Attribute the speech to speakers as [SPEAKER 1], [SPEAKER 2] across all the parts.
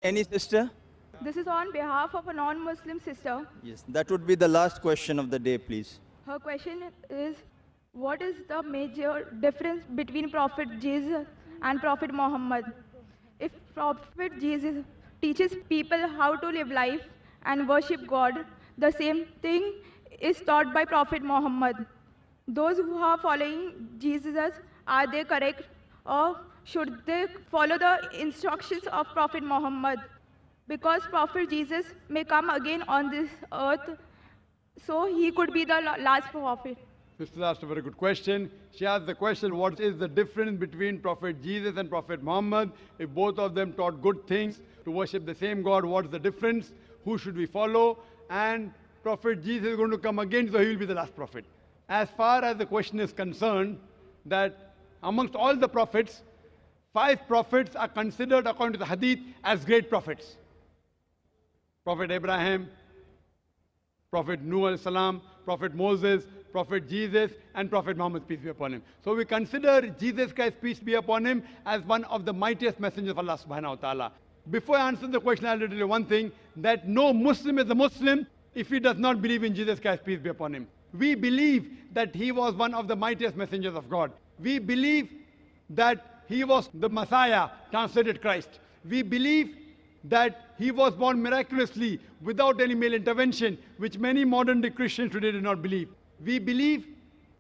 [SPEAKER 1] Any sister?
[SPEAKER 2] This is on behalf of a non-Muslim sister.
[SPEAKER 1] Yes, that would be the last question of the day, please.
[SPEAKER 2] Her question is, what is the major difference between Prophet Jesus and Prophet Muhammad? If Prophet Jesus teaches people how to live life and worship God, the same thing is taught by Prophet Muhammad. Those who are following Jesus, are they correct, or should they follow the instructions of Prophet Muhammad? Because Prophet Jesus may come again on this earth, so he could be the last prophet.
[SPEAKER 3] Sister asked a very good question. She asked the question, what is the difference between Prophet Jesus and Prophet Muhammad? If both of them taught good things to worship the same God, what's the difference? Who should we follow? And Prophet Jesus is going to come again, so he will be the last prophet. As far as the question is concerned, that amongst all the prophets, 5 prophets are considered according to the hadith as great prophets. Prophet Abraham, Prophet Nuh alayhi salam, Prophet Moses, Prophet Jesus, and Prophet Muhammad, peace be upon him. So we consider Jesus Christ, peace be upon him, as one of the mightiest messengers of Allah subhanahu wa ta'ala. Before I answer the question, I'll tell you one thing, that no Muslim is a Muslim if he does not believe in Jesus Christ, peace be upon him. We believe that he was one of the mightiest messengers of God. We believe that he was the Messiah, translated Christ. We believe that he was born miraculously without any male intervention, which many modern day Christians today do not believe. We believe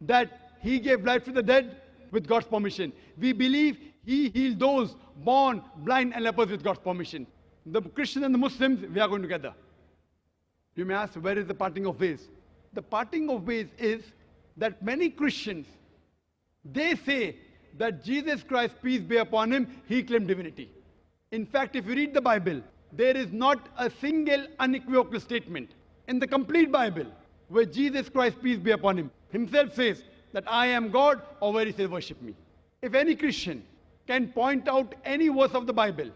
[SPEAKER 3] that he gave life to the dead with God's permission. We believe he healed those born blind and lepers with God's permission. The Christians and the Muslims, we are going together. You may ask, where is the parting of ways? The parting of ways is that many Christians, they say that Jesus Christ, peace be upon him, he claimed divinity. In fact, if you read the Bible, there is not a single unequivocal statement in the complete Bible where Jesus Christ, peace be upon him, himself says that I am God, or where he says worship me. If any Christian can point out any verse of the Bible,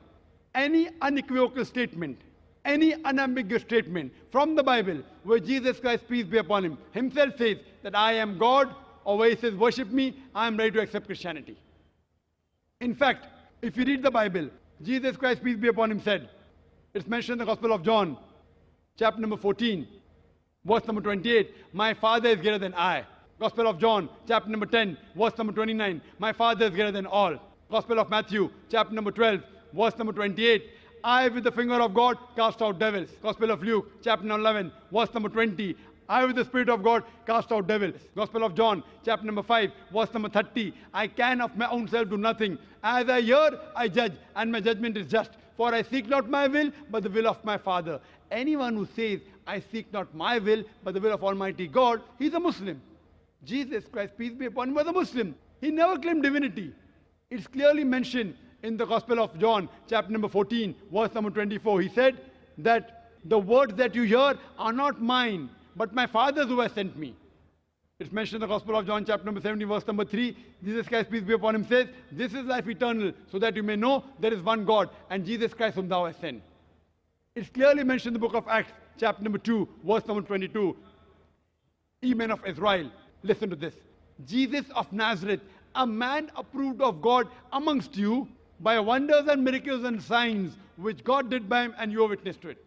[SPEAKER 3] any unequivocal statement, any unambiguous statement from the Bible where Jesus Christ, peace be upon him, himself says that I am God, or where he says worship me, I am ready to accept Christianity. In fact, if you read the Bible, Jesus Christ, peace be upon him, said, it's mentioned in the Gospel of John, chapter number 14, verse number 28, my Father is greater than I. Gospel of John, chapter number 10, verse number 29, my Father is greater than all. Gospel of Matthew, chapter number 12, verse number 28, I with the finger of God cast out devils. Gospel of Luke, chapter number 11, verse number 20, I with the Spirit of God cast out devils. Gospel of John, chapter number 5, verse number 30, I can of my own self do nothing. As I hear, I judge, and my judgment is just. For I seek not my will, but the will of my Father. Anyone who says, I seek not my will, but the will of Almighty God, he's a Muslim. Jesus Christ, peace be upon him, was a Muslim. He never claimed divinity. It's clearly mentioned in the Gospel of John, chapter number 14, verse number 24. He said that the words that you hear are not mine, but my Father's who has sent me. It's mentioned in the Gospel of John, chapter number 17, verse number 3. Jesus Christ, peace be upon him, says, this is life eternal, so that you may know there is one God, and Jesus Christ whom thou hast sent. It's clearly mentioned in the book of Acts, chapter number 2, verse number 22. Ye men of Israel, listen to this. Jesus of Nazareth, a man approved of God amongst you by wonders and miracles and signs, which God did by him, and you are witness to it.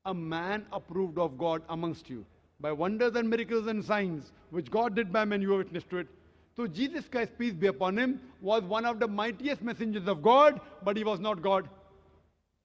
[SPEAKER 3] A man approved of God amongst you by wonders and miracles and signs, which God did by him, and you are witness to it. So Jesus Christ, peace be upon him, was one of the mightiest messengers of God, but he was not God.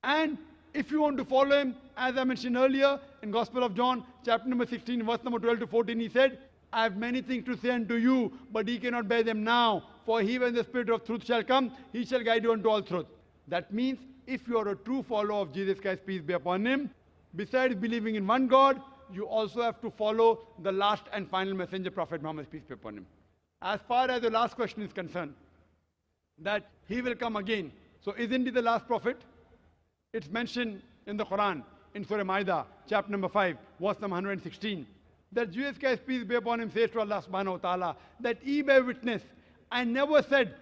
[SPEAKER 3] And if you want to follow him, as I mentioned earlier, in Gospel of John, chapter number 16, verse number 12 to 14, he said, I have many things to say unto you, but ye cannot bear them now. For he, when the Spirit of truth shall come, he shall guide you unto all truth. That means, if you are a true follower of Jesus Christ, peace be upon him, besides believing in one God, you also have to follow the last and final messenger, Prophet Muhammad, peace be upon him. As far as the last question is concerned, that he will come again. So isn't he the last prophet? It's mentioned in the Quran, in Surah Ma'idah, chapter number 5, verse number 116, that Jesus Christ, peace be upon him, says to Allah subhanahu wa ta'ala, that ye bear witness, I never said,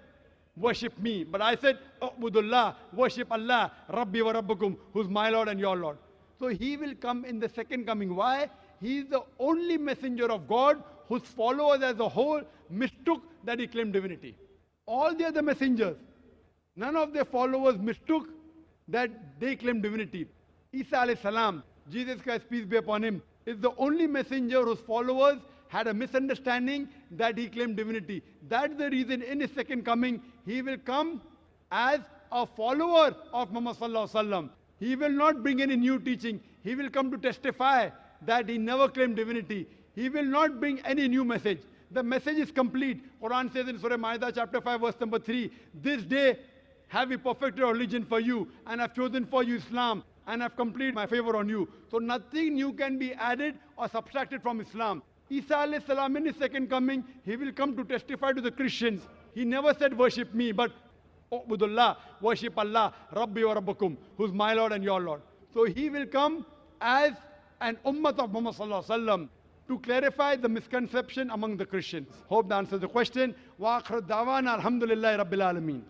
[SPEAKER 3] worship me, but I said, Ubudullah, worship Allah, Rabbi wa Rabbukum, who's my Lord and your Lord. So he will come in the second coming. Why? He is the only messenger of God whose followers as a whole mistook that he claimed divinity. All the other messengers, none of their followers mistook that they claim divinity. Isa alayhi salam, Jesus Christ, peace be upon him, is the only messenger whose followers had a misunderstanding that he claimed divinity. That's the reason in his second coming, he will come as a follower of Muhammad sallallahu alaihi wasallam. He will not bring any new teaching. He will come to testify that he never claimed divinity. He will not bring any new message. The message is complete. Quran says in Surah Ma'idah chapter 5 verse number 3, this day have we perfected a religion for you and have chosen for you Islam and have completed my favor on you. So nothing new can be added or subtracted from Islam. Isa alayhi salam in his second coming, he will come to testify to the Christians. He never said worship me, but Ubudullah, worship Allah, Rabbi wa Rabbakum, who's my Lord and your Lord. So he will come as an ummah of Muhammad sallallahu alaihi wasallam to clarify the misconception among the Christians. Hope that answers the question. Wa akhir da'wana alhamdulillahi rabbil alameen.